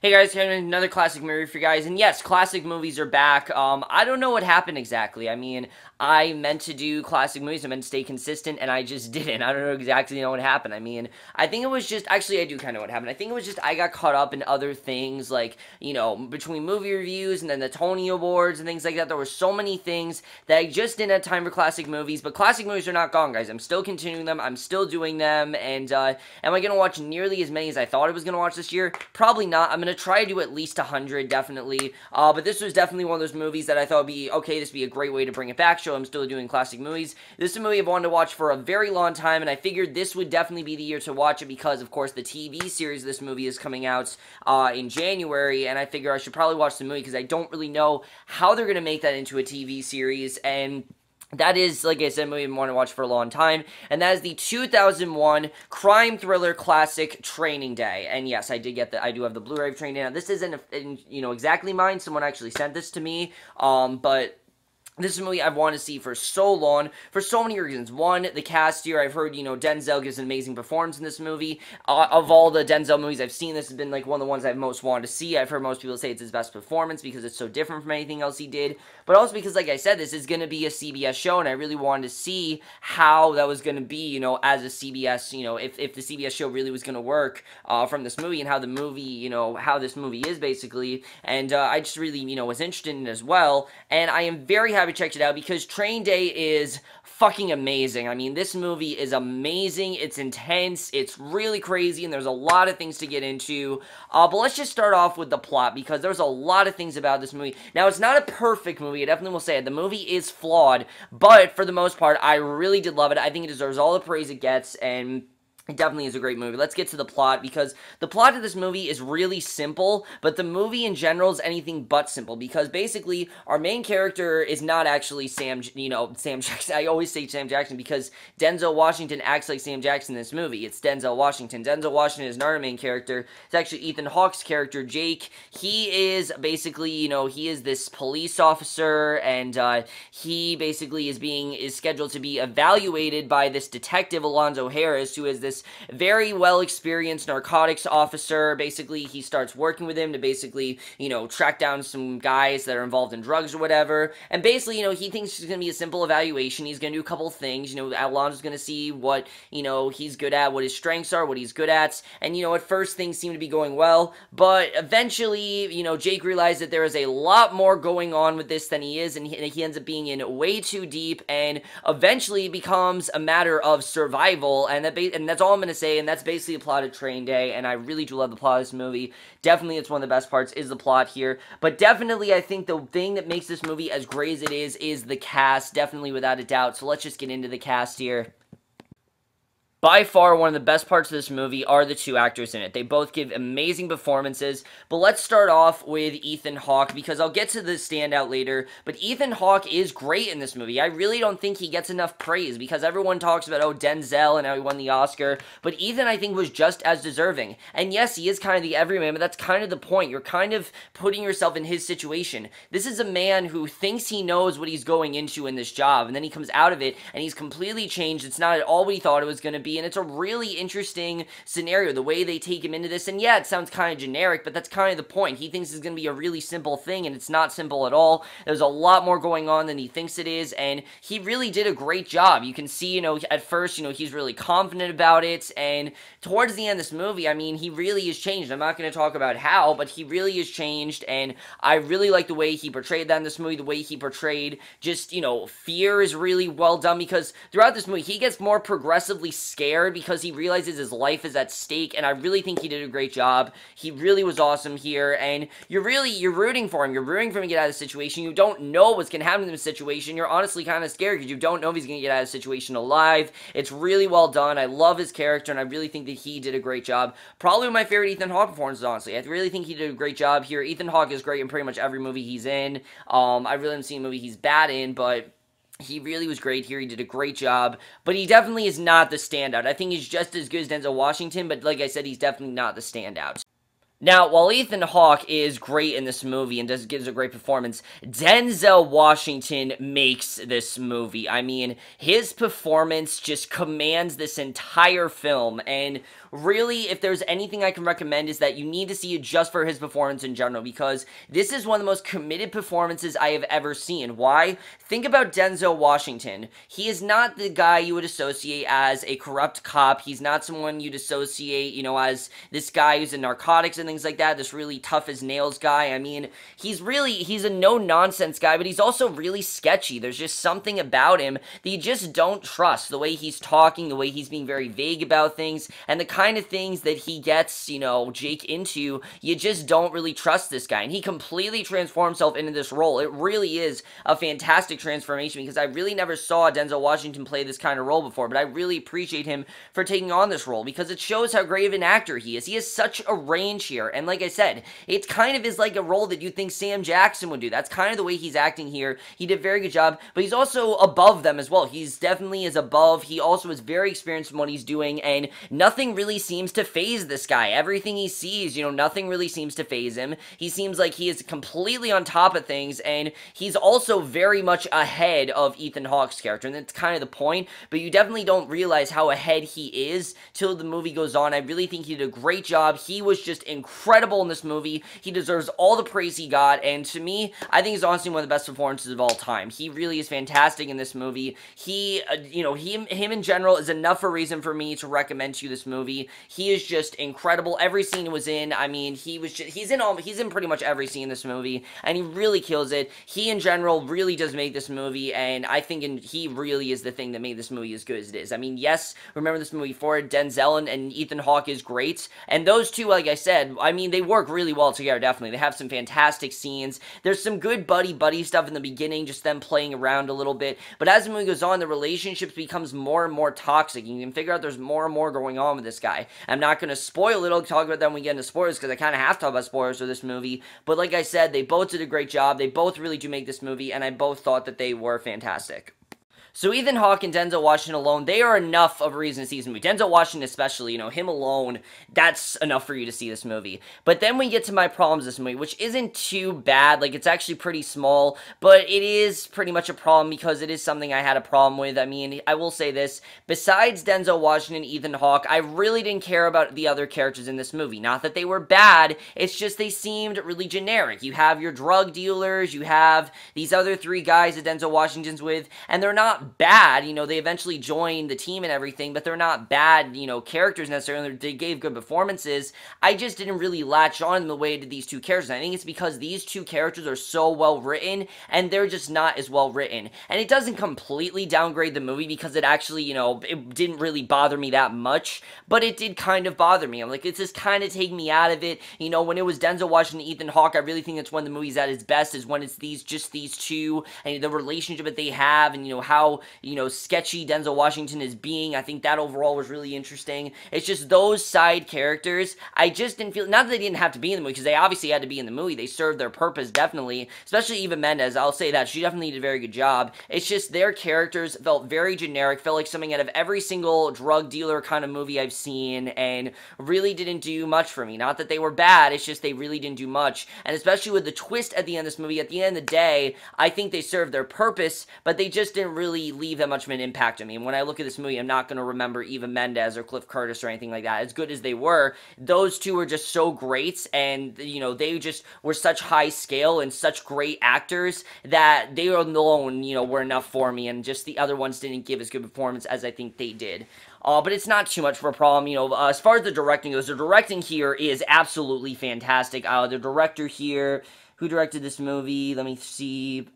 Hey guys, another classic movie for you guys, and yes, classic movies are back. I don't know what happened exactly. I mean, I meant to do classic movies, I meant to stay consistent, and I just didn't. I don't know exactly what happened. I mean, I think it was just, actually I do kind of know what happened. I think it was just I got caught up in other things, like, between movie reviews and then the Tony Awards and things like that. There were so many things that I just didn't have time for classic movies, but classic movies are not gone, guys. I'm still continuing them, I'm still doing them, and am I going to watch nearly as many as I thought I was going to watch this year? Probably not. I'm going to try to do at least 100, definitely. But this was definitely one of those movies that I thought would be, okay, this would be a great way to bring it back, show I'm still doing classic movies. This is a movie I've wanted to watch for a very long time, and I figured this would definitely be the year to watch it because, of course, the TV series of this movie is coming out in January, and I figure I should probably watch the movie because I don't really know how they're going to make that into a TV series, and that is, like I said, a movie I've wanted to watch for a long time, and that is the 2001 crime thriller classic Training Day. And yes, I do have the Blu-ray of Training Day. Now, this isn't, exactly mine. Someone actually sent this to me, but this is a movie I've wanted to see for so long, for so many reasons. One, the cast here, I've heard, Denzel gives an amazing performance in this movie. Of all the Denzel movies I've seen, this has been, like, one of the ones I've most wanted to see. I've heard most people say it's his best performance because it's so different from anything else he did. But also because, like I said, this is going to be a CBS show, and I really wanted to see how that was going to be, as a CBS, if the CBS show really was going to work from this movie, and how the movie, how this movie is, basically. And I just really, was interested in it as well. And I am very happy checked it out because Training Day is fucking amazing. I mean, this movie is amazing. It's intense. It's really crazy, and there's a lot of things to get into. But let's just start off with the plot because there's a lot of things about this movie. Now, it's not a perfect movie. I definitely will say it. The movie is flawed, but for the most part, I really did love it. I think it deserves all the praise it gets, and it definitely is a great movie. Let's get to the plot, because the plot of this movie is really simple, but the movie in general is anything but simple, because basically, our main character is not actually Sam Jackson. I always say Sam Jackson because Denzel Washington acts like Sam Jackson in this movie. It's Denzel Washington. Denzel Washington is not our main character. It's actually Ethan Hawke's character, Jake. He is basically, he is this police officer, and he basically is scheduled to be evaluated by this detective, Alonzo Harris, who is this very well-experienced narcotics officer. Basically, he starts working with him to basically, track down some guys that are involved in drugs or whatever. And basically, he thinks it's going to be a simple evaluation. He's going to do a couple of things. Alonzo's going to see what, he's good at, what his strengths are, what he's good at. And, at first, things seem to be going well. But eventually, Jake realizes that there is a lot more going on with this than he is. And he ends up being in way too deep. And eventually becomes a matter of survival. And that's all I'm going to say, and that's basically the plot of Training Day, and I really do love the plot of this movie. Definitely, it's one of the best parts, is the plot here, but definitely, I think the thing that makes this movie as great as it is the cast, definitely, without a doubt. So let's just get into the cast here. By far, one of the best parts of this movie are the two actors in it. They both give amazing performances, but let's start off with Ethan Hawke, because I'll get to the standout later, but Ethan Hawke is great in this movie. I really don't think he gets enough praise, because everyone talks about, oh, Denzel, and how he won the Oscar, but Ethan, I think, was just as deserving. And yes, he is kind of the everyman, but that's kind of the point. You're kind of putting yourself in his situation. This is a man who thinks he knows what he's going into in this job, and then he comes out of it, and he's completely changed. It's not at all what he thought it was going to be, and it's a really interesting scenario, the way they take him into this. And yeah, it sounds kind of generic, but that's kind of the point. He thinks it's going to be a really simple thing, and it's not simple at all. There's a lot more going on than he thinks it is, and he really did a great job. You can see, at first, he's really confident about it, and towards the end of this movie, I mean, he really has changed. I'm not going to talk about how, but he really has changed, and I really like the way he portrayed that in this movie, the way he portrayed just, fear is really well done, because throughout this movie, he gets more progressively scared because he realizes his life is at stake, and I really think he did a great job. He really was awesome here, and you're rooting for him. You're rooting for him to get out of the situation. You don't know what's going to happen in the situation. You're honestly kind of scared because you don't know if he's going to get out of the situation alive. It's really well done. I love his character, and I really think that he did a great job. Probably one of my favorite Ethan Hawke performances, honestly. I really think he did a great job here. Ethan Hawke is great in pretty much every movie he's in. I really haven't seen a movie he's bad in, but he really was great here. He did a great job, but he definitely is not the standout. I think he's just as good as Denzel Washington, but like I said, he's definitely not the standout. Now, while Ethan Hawke is great in this movie and gives a great performance, Denzel Washington makes this movie. I mean, his performance just commands this entire film, and really, if there's anything I can recommend, is that you need to see it just for his performance in general, because this is one of the most committed performances I have ever seen. Why? Think about Denzel Washington. He is not the guy you would associate as a corrupt cop. He's not someone you'd associate, as this guy who's in narcotics and things like that, this really tough as nails guy. I mean, he's a no-nonsense guy, but he's also really sketchy. There's just something about him that you just don't trust. The way he's talking, the way he's being very vague about things, and the kind of things that he gets, Jake into, you just don't really trust this guy. And he completely transformed himself into this role. It really is a fantastic transformation, because I really never saw Denzel Washington play this kind of role before, but I really appreciate him for taking on this role, because it shows how great of an actor he is. He has such a range here, and like I said, it kind of is like a role that you think Sam Jackson would do. That's kind of the way he's acting here. He did a very good job, but he's also above them as well. He's definitely is above. He also is very experienced in what he's doing, and nothing really seems to phase this guy. Everything he sees, nothing really seems to phase him. He seems like he is completely on top of things, and he's also very much ahead of Ethan Hawke's character, and that's kind of the point, but you definitely don't realize how ahead he is till the movie goes on. I really think he did a great job. He was just incredible in this movie. He deserves all the praise he got, and to me, I think he's honestly one of the best performances of all time. He really is fantastic in this movie. He, him in general is enough of a reason for me to recommend to you this movie. He is just incredible. Every scene he was in, I mean, he's in pretty much every scene in this movie, and he really kills it. He in general really does make this movie, and I think he really is the thing that made this movie as good as it is. I mean, yes, remember this movie for it, Denzel and Ethan Hawke is great, and those two, like I said, I mean, they work really well together, definitely. They have some fantastic scenes. There's some good buddy stuff in the beginning, just them playing around a little bit, but as the movie goes on, the relationships becomes more and more toxic. You can figure out there's more and more going on with this guy. I'm not going to spoil it. I'll talk about that when we get into spoilers, because I kind of have to talk about spoilers for this movie, but like I said, they both did a great job. They both really do make this movie, and I both thought that they were fantastic. So Ethan Hawke and Denzel Washington alone, they are enough of a reason to see this movie. Denzel Washington especially, him alone, that's enough for you to see this movie. But then we get to my problems with this movie, which isn't too bad. Like, it's actually pretty small, but it is pretty much a problem because it is something I had a problem with. I mean, I will say this, besides Denzel Washington and Ethan Hawke, I really didn't care about the other characters in this movie. Not that they were bad, it's just they seemed really generic. You have your drug dealers, you have these other three guys that Denzel Washington's with, and they're not bad, they eventually joined the team and everything, but they're not bad, characters necessarily. They gave good performances. I just didn't really latch on the way to these two characters. I think it's because these two characters are so well written, and they're just not as well written. And it doesn't completely downgrade the movie, because it actually, it didn't really bother me that much, but it did kind of bother me. I'm like, it's just kind of taking me out of it. When it was Denzel Washington and Ethan Hawke, I really think that's when the movie's at its best, is when it's these two, and the relationship that they have, and how sketchy Denzel Washington is being. I think that overall was really interesting. It's just those side characters, I just didn't feel, not that they didn't have to be in the movie, because they obviously had to be in the movie. They served their purpose, definitely. Especially Eva Mendes, I'll say that. She definitely did a very good job. It's just their characters felt very generic, felt like something out of every single drug dealer kind of movie I've seen, and really didn't do much for me. Not that they were bad, it's just they really didn't do much. And especially with the twist at the end of this movie, at the end of the day, I think they served their purpose, but they just didn't really leave that much of an impact on me. And when I look at this movie, I'm not going to remember Eva Mendes or Cliff Curtis or anything like that. As good as they were, those two were just so great, and they just were such high scale and such great actors that they alone, were enough for me, and just the other ones didn't give as good performance as I think they did. But it's not too much of a problem, as far as the directing goes, the directing here is absolutely fantastic. The director here, who directed this movie, let me see,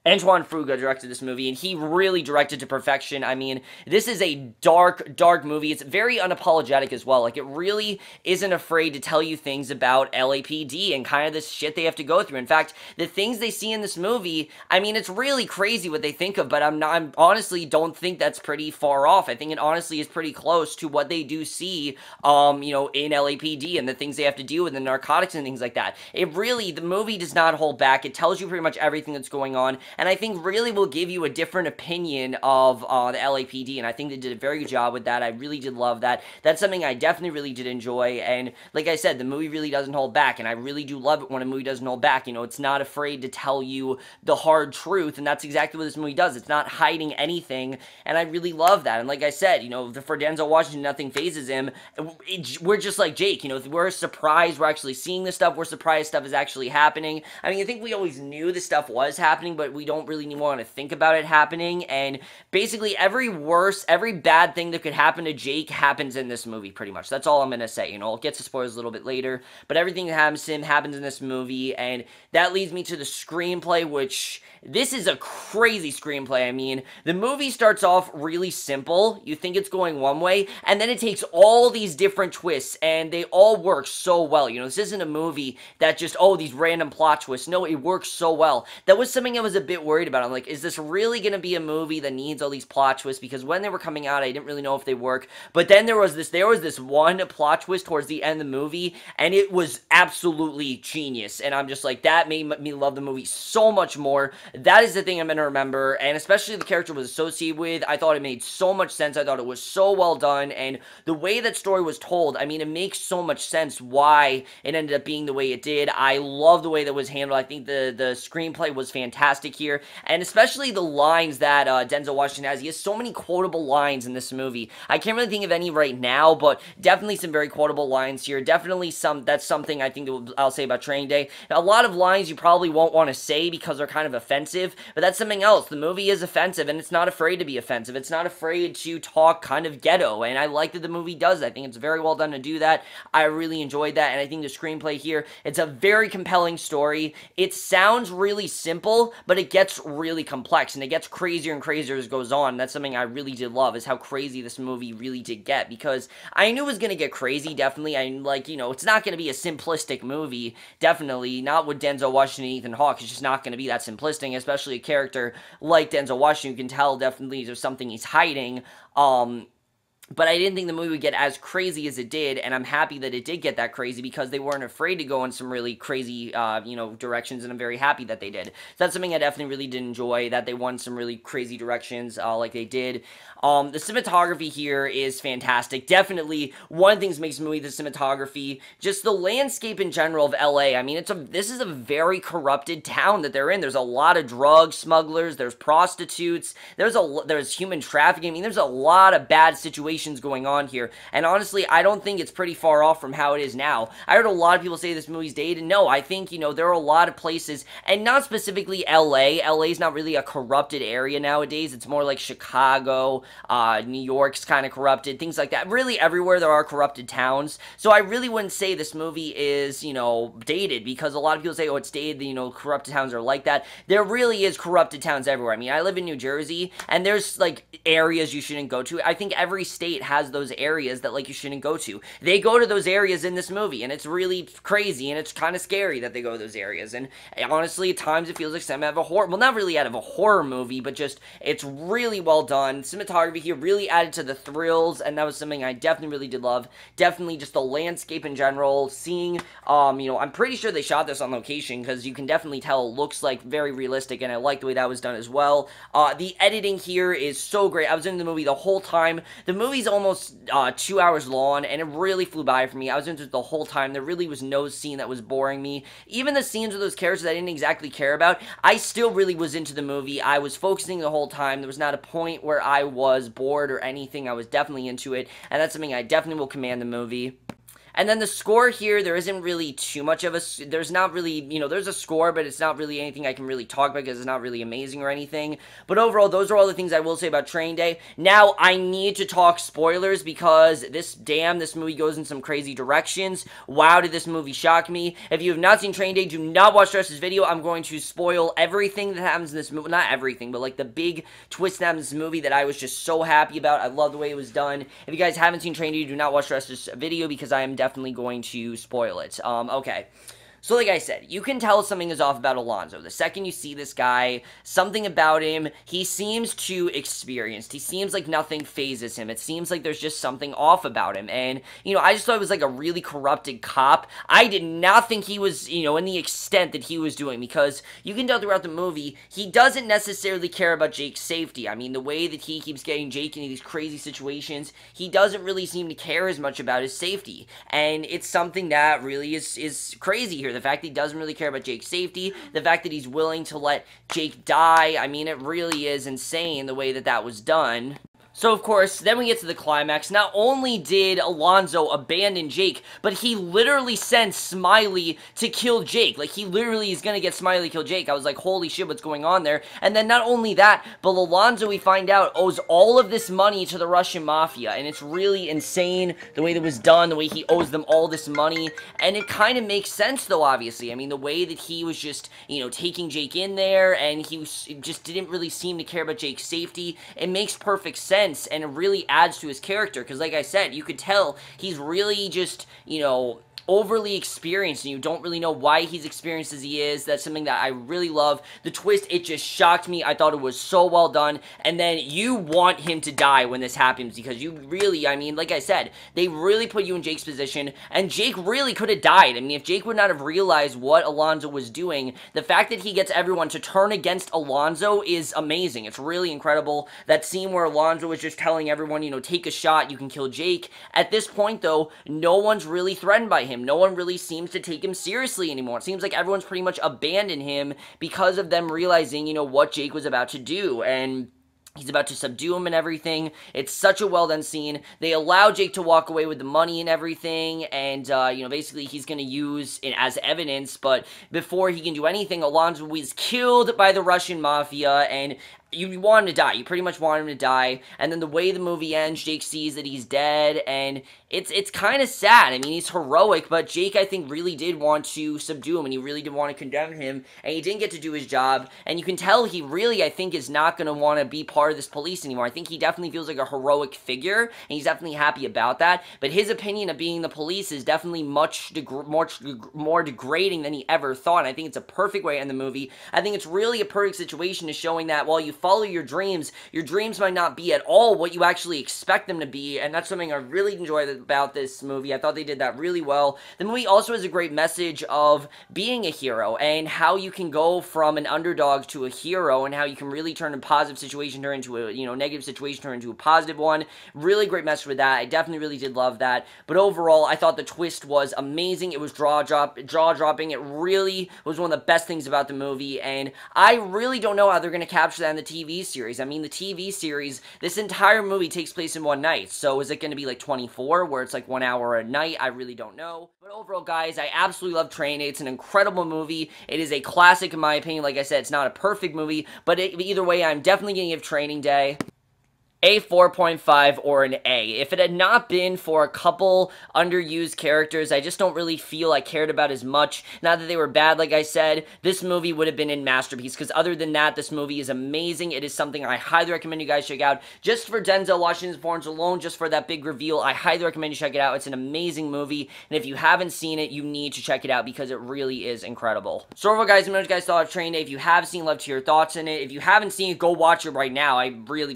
Antoine Fuqua directed this movie, and he really directed to perfection. I mean, this is a dark, dark movie. It's very unapologetic as well. Like, it really isn't afraid to tell you things about LAPD and kind of this shit they have to go through. In fact, the things they see in this movie, I mean, it's really crazy what they think of, but I honestly don't think that's pretty far off. I think it honestly is pretty close to what they do see, in LAPD and the things they have to deal with, the narcotics and things like that. The movie does not hold back. It tells you pretty much everything that's going on. and I think really will give you a different opinion of the LAPD, and I think they did a very good job with that. I really did love that. That's something I definitely really did enjoy, and like I said, the movie really doesn't hold back, and I really do love it when a movie doesn't hold back. You know, it's not afraid to tell you the hard truth, and that's exactly what this movie does. It's not hiding anything, and I really love that. And like I said, you know, for Denzel Washington, nothing phases him. We're just like Jake, you know, we're surprised we're actually seeing this stuff. We're surprised stuff is actually happening. I mean, I think we always knew this stuff was happening, but we don't really want to think about it happening. And basically, every bad thing that could happen to Jake happens in this movie, pretty much. That's all I'm gonna say. You know, I'll get to spoilers a little bit later, but everything that happens to him happens in this movie, and that leads me to the screenplay, which this is a crazy screenplay. I mean, the movie starts off really simple. You think it's going one way, and then it takes all these different twists, and they all work so well. You know, this isn't a movie that just, oh, these random plot twists. No, it works so well. That was something I was a bit worried about. I'm like, is this really going to be a movie that needs all these plot twists? Because when they were coming out, I didn't really know if they work. But then there was this one plot twist towards the end of the movie, and it was absolutely genius. And I'm just like, that made me love the movie so much more. That is the thing I'm going to remember, and especially the character was associated with. I thought it made so much sense. I thought it was so well done, and the way that story was told, I mean, it makes so much sense why it ended up being the way it did. I love the way that was handled. I think the screenplay was fantastic here, and especially the lines that Denzel Washington has. He has so many quotable lines in this movie. I can't really think of any right now, but definitely some very quotable lines here. Definitely that's something I think I'll say about Training Day. Now, a lot of lines you probably won't want to say because they're kind of offensive, but that's something else. The movie is offensive, and it's not afraid to be offensive. It's not afraid to talk kind of ghetto, and I like that the movie does that. I think it's very well done to do that. I really enjoyed that, and I think the screenplay here, it's a very compelling story. It sounds really simple, but it gets really complex, and it gets crazier and crazier as it goes on. That's something I really did love, is how crazy this movie really did get, because I knew it was going to get crazy, definitely. You know, it's not going to be a simplistic movie, definitely, not with Denzel Washington and Ethan Hawke. It's just not going to be that simplistic, especially a character like Denzel Washington. You can tell definitely there's something he's hiding, but I didn't think the movie would get as crazy as it did, and I'm happy that it did get that crazy because they weren't afraid to go in some really crazy, you know, directions, and I'm very happy that they did. So that's something I definitely really did enjoy, that they went some really crazy directions like they did. The cinematography here is fantastic. Definitely one of the things that makes the movie the cinematography, just the landscape in general of LA. I mean, this is a very corrupted town that they're in. There's a lot of drug smugglers, there's prostitutes, there's human trafficking. I mean, there's a lot of bad situations going on here, and honestly, I don't think it's pretty far off from how it is now. I heard a lot of people say this movie's dated. No, I think, you know, there are a lot of places, and not specifically LA. LA's not really a corrupted area nowadays. It's more like Chicago, New York's kind of corrupted, things like that. Really, everywhere there are corrupted towns. So I really wouldn't say this movie is, you know, dated, because a lot of people say, oh, it's dated, you know, corrupted towns are like that. There really is corrupted towns everywhere. I mean, I live in New Jersey, and there's, like, areas you shouldn't go to. I think every state has those areas that, like, you shouldn't go to. They go to those areas in this movie, and it's really crazy, and it's kind of scary that they go to those areas. And honestly, at times it feels like some out of a horror, well, not really out of a horror movie, but just, it's really well done. Cinematography here really added to the thrills, and that was something I definitely really did love. Definitely just the landscape in general, seeing, you know, I'm pretty sure they shot this on location, because you can definitely tell it looks like very realistic, and I like the way that was done as well. The editing here is so great. I was in the movie the whole time. The movie's almost 2 hours long, and it really flew by for me. I was into it the whole time. There really was no scene that was boring me. Even the scenes with those characters I didn't exactly care about, I still really was into the movie. I was focusing the whole time. There was not a point where I was bored or anything. I was definitely into it, and that's something I definitely will commend the movie. And then the score here, there isn't really too much of there's not really, you know, there's a score, but it's not really anything I can really talk about because it's not really amazing or anything. But overall, those are all the things I will say about Training Day. Now, I need to talk spoilers because this movie goes in some crazy directions. Wow, did this movie shock me. If you have not seen Training Day, do not watch the rest of this video. I'm going to spoil everything that happens in this movie. Not everything, but like the big twist that happens in this movie that I was just so happy about. I love the way it was done. If you guys haven't seen Training Day, do not watch the rest of this video because I am definitely going to spoil it. Okay. So like I said, you can tell something is off about Alonzo. The second you see this guy, something about him, he seems too experienced. He seems like nothing phases him. It seems like there's just something off about him. And, I just thought it was like a really corrupted cop. I did not think he was, in the extent that he was doing, because you can tell throughout the movie, he doesn't necessarily care about Jake's safety. I mean, the way that he keeps getting Jake into these crazy situations, he doesn't really seem to care as much about his safety. And it's something that really is crazy here. The fact that he doesn't really care about Jake's safety, the fact that he's willing to let Jake die, I mean, it really is insane the way that that was done. So, of course, then we get to the climax. Not only did Alonzo abandon Jake, but he literally sent Smiley to kill Jake. Like, he literally is gonna get Smiley to kill Jake. I was like, holy shit, what's going on there? And then not only that, but Alonzo, we find out, owes all of this money to the Russian Mafia. And it's really insane the way that was done, the way he owes them all this money. And it kind of makes sense, though, obviously. I mean, the way that he was just, taking Jake in there, and just didn't really seem to care about Jake's safety. It makes perfect sense. And it really adds to his character, because like I said, you could tell he's really just, overly experienced, and you don't really know why he's experienced as he is. That's something that I really love. The twist, it just shocked me. I thought it was so well done, and then you want him to die when this happens, because you really, I mean, like I said, they really put you in Jake's position, and Jake really could have died. I mean, if Jake would not have realized what Alonzo was doing, the fact that he gets everyone to turn against Alonzo is amazing. It's really incredible. That scene where Alonzo was just telling everyone, take a shot, you can kill Jake. At this point, though, no one's really threatened by him. No one really seems to take him seriously anymore. It seems like everyone's pretty much abandoned him because of them realizing, what Jake was about to do, and he's about to subdue him and everything. It's such a well-done scene. They allow Jake to walk away with the money and everything, and, basically he's going to use it as evidence, but before he can do anything, Alonzo was killed by the Russian Mafia, and you want him to die. You pretty much want him to die. And then the way the movie ends, Jake sees that he's dead, and it's kind of sad. I mean, he's heroic, but Jake, I think, really did want to subdue him, and he really did want to condemn him, and he didn't get to do his job. And you can tell he really, I think, is not going to want to be part of this police anymore. I think he definitely feels like a heroic figure, and he's definitely happy about that. But his opinion of being the police is definitely much more degrading than he ever thought. And I think it's a perfect way to end the movie. I think it's really a perfect situation to showing that while you follow your dreams might not be at all what you actually expect them to be, and that's something I really enjoyed about this movie. I thought they did that really well. The movie also has a great message of being a hero, and how you can go from an underdog to a hero, and how you can really turn a positive situation turn into a, negative situation turn into a positive one. Really great message with that. I definitely really did love that. But overall, I thought the twist was amazing. It was jaw-dropping. It really was one of the best things about the movie, and I really don't know how they're going to capture that in the TV series. I mean, the TV series, this entire movie takes place in one night, so is it going to be like 24, where it's like 1 hour a night? I really don't know. But overall, guys, I absolutely love Training Day. It's an incredible movie. It is a classic in my opinion. Like I said, it's not a perfect movie, but either way, I'm definitely going to give Training Day a 4.5 or an A. If it had not been for a couple underused characters I just don't really feel I cared about as much, not that they were bad, like I said, this movie would have been a masterpiece, because other than that, this movie is amazing. It is something I highly recommend you guys check out. Just for Denzel Washington's performance alone, just for that big reveal, I highly recommend you check it out. It's an amazing movie, and if you haven't seen it, you need to check it out, because it really is incredible. So overall, guys, let me know what you guys thought of Training Day. If you have seen, love to hear your thoughts in it. If you haven't seen it, go watch it right now.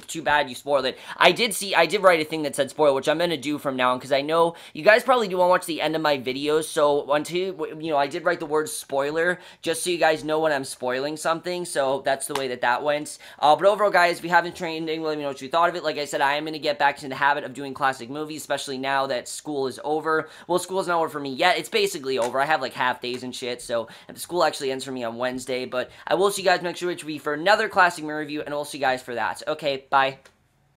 Too bad you spoiled it. I did write a thing that said spoil, which I'm going to do from now on, because I know you guys probably do want to watch the end of my videos, so I did write the word spoiler, just so you guys know when I'm spoiling something, so that's the way that went. But overall, guys, if you haven't trained, let me know what you thought of it. Like I said, I am going to get back into the habit of doing classic movies, especially now that school is over. Well, school is not over for me yet. It's basically over. I have like half days and shit, so the school actually ends for me on Wednesday, but I will see you guys next week, which will be for another classic movie review, and we'll see you guys for that. Okay, bye.